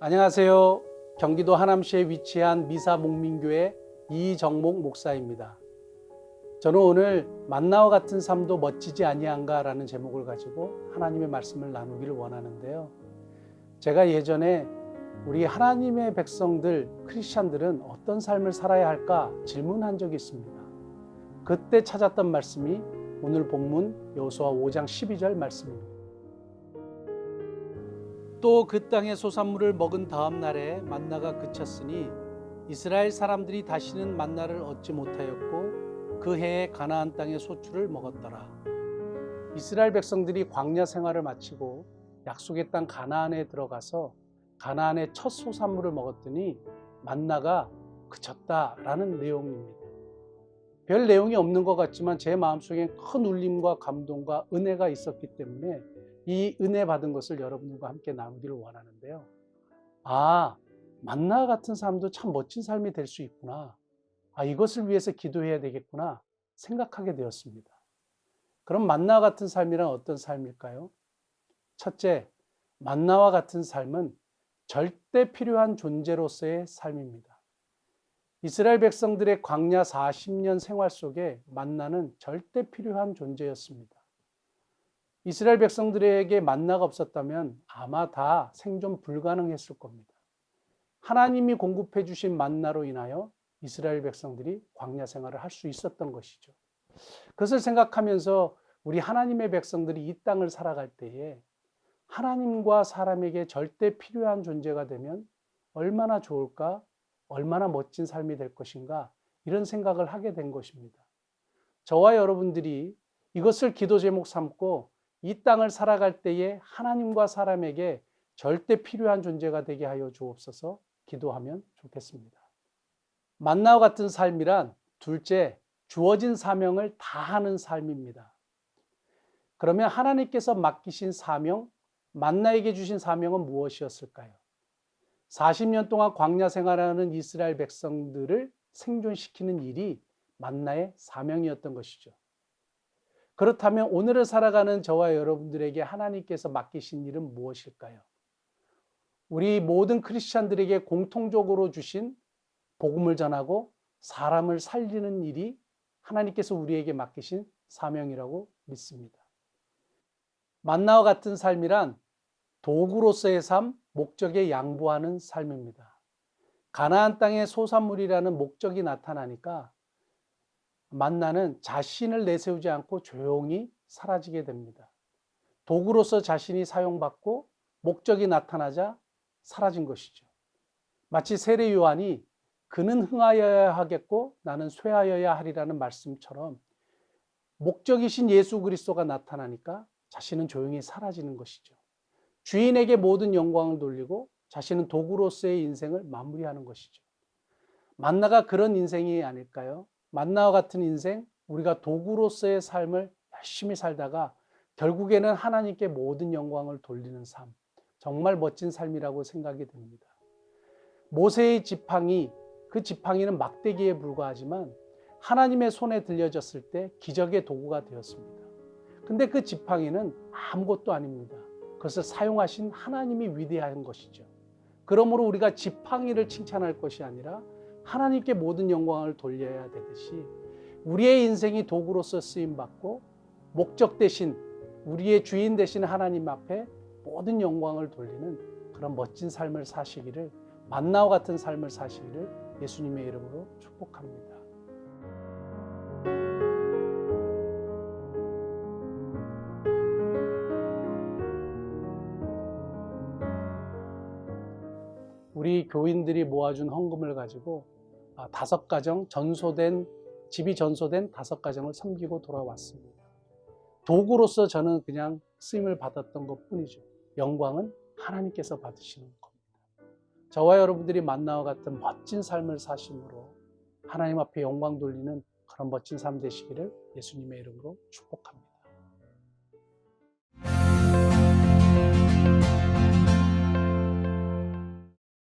안녕하세요. 경기도 하남시에 위치한 미사목민교회 이정목 목사입니다. 저는 오늘 만나와 같은 삶도 멋지지 아니한가 라는 제목을 가지고 하나님의 말씀을 나누기를 원하는데요. 제가 예전에 우리 하나님의 백성들, 크리스찬들은 어떤 삶을 살아야 할까 질문한 적이 있습니다. 그때 찾았던 말씀이 오늘 본문 여호수아 5장 12절 말씀입니다. 또 그 땅의 소산물을 먹은 다음 날에 만나가 그쳤으니 이스라엘 사람들이 다시는 만나를 얻지 못하였고 그 해에 가나안 땅의 소출을 먹었더라. 이스라엘 백성들이 광야 생활을 마치고 약속의 땅 가나안에 들어가서 가나안의 첫 소산물을 먹었더니 만나가 그쳤다라는 내용입니다. 별 내용이 없는 것 같지만 제 마음속에 큰 울림과 감동과 은혜가 있었기 때문에 이 은혜 받은 것을 여러분들과 함께 나누기를 원하는데요. 만나 같은 삶도 참 멋진 삶이 될 수 있구나. 이것을 위해서 기도해야 되겠구나 생각하게 되었습니다. 그럼 만나 같은 삶이란 어떤 삶일까요? 첫째, 만나와 같은 삶은 절대 필요한 존재로서의 삶입니다. 이스라엘 백성들의 광야 40년 생활 속에 만나는 절대 필요한 존재였습니다. 이스라엘 백성들에게 만나가 없었다면 아마 다 생존 불가능했을 겁니다. 하나님이 공급해 주신 만나로 인하여 이스라엘 백성들이 광야 생활을 할 수 있었던 것이죠. 그것을 생각하면서 우리 하나님의 백성들이 이 땅을 살아갈 때에 하나님과 사람에게 절대 필요한 존재가 되면 얼마나 좋을까? 얼마나 멋진 삶이 될 것인가? 이런 생각을 하게 된 것입니다. 저와 여러분들이 이것을 기도 제목 삼고 이 땅을 살아갈 때에 하나님과 사람에게 절대 필요한 존재가 되게 하여 주옵소서 기도하면 좋겠습니다. 만나와 같은 삶이란 둘째, 주어진 사명을 다하는 삶입니다. 그러면 하나님께서 맡기신 사명, 만나에게 주신 사명은 무엇이었을까요? 40년 동안 광야 생활하는 이스라엘 백성들을 생존시키는 일이 만나의 사명이었던 것이죠. 그렇다면 오늘을 살아가는 저와 여러분들에게 하나님께서 맡기신 일은 무엇일까요? 우리 모든 크리스찬들에게 공통적으로 주신 복음을 전하고 사람을 살리는 일이 하나님께서 우리에게 맡기신 사명이라고 믿습니다. 만나와 같은 삶이란 도구로서의 삶, 목적에 양보하는 삶입니다. 가나안 땅의 소산물이라는 목적이 나타나니까 만나는 자신을 내세우지 않고 조용히 사라지게 됩니다. 도구로서 자신이 사용받고 목적이 나타나자 사라진 것이죠. 마치 세례 요한이 그는 흥하여야 하겠고 나는 쇠하여야 하리라는 말씀처럼 목적이신 예수 그리스도가 나타나니까 자신은 조용히 사라지는 것이죠. 주인에게 모든 영광을 돌리고 자신은 도구로서의 인생을 마무리하는 것이죠. 만나가 그런 인생이 아닐까요? 만나와 같은 인생, 우리가 도구로서의 삶을 열심히 살다가 결국에는 하나님께 모든 영광을 돌리는 삶, 정말 멋진 삶이라고 생각이 듭니다. 모세의 지팡이, 그 지팡이는 막대기에 불과하지만 하나님의 손에 들려졌을 때 기적의 도구가 되었습니다. 근데 그 지팡이는 아무것도 아닙니다. 그것을 사용하신 하나님이 위대한 것이죠. 그러므로 우리가 지팡이를 칭찬할 것이 아니라 하나님께 모든 영광을 돌려야 되듯이 우리의 인생이 도구로서 쓰임받고 목적 대신 우리의 주인 되신 하나님 앞에 모든 영광을 돌리는 그런 멋진 삶을 사시기를, 만나와 같은 삶을 사시기를 예수님의 이름으로 축복합니다. 우리 교인들이 모아준 헌금을 가지고 5가정 집이 전소된 5가정을 섬기고 돌아왔습니다. 도구로서 저는 그냥 쓰임을 받았던 것 뿐이죠. 영광은 하나님께서 받으시는 겁니다. 저와 여러분들이 만나와 같은 멋진 삶을 사심으로 하나님 앞에 영광 돌리는 그런 멋진 삶 되시기를 예수님의 이름으로 축복합니다.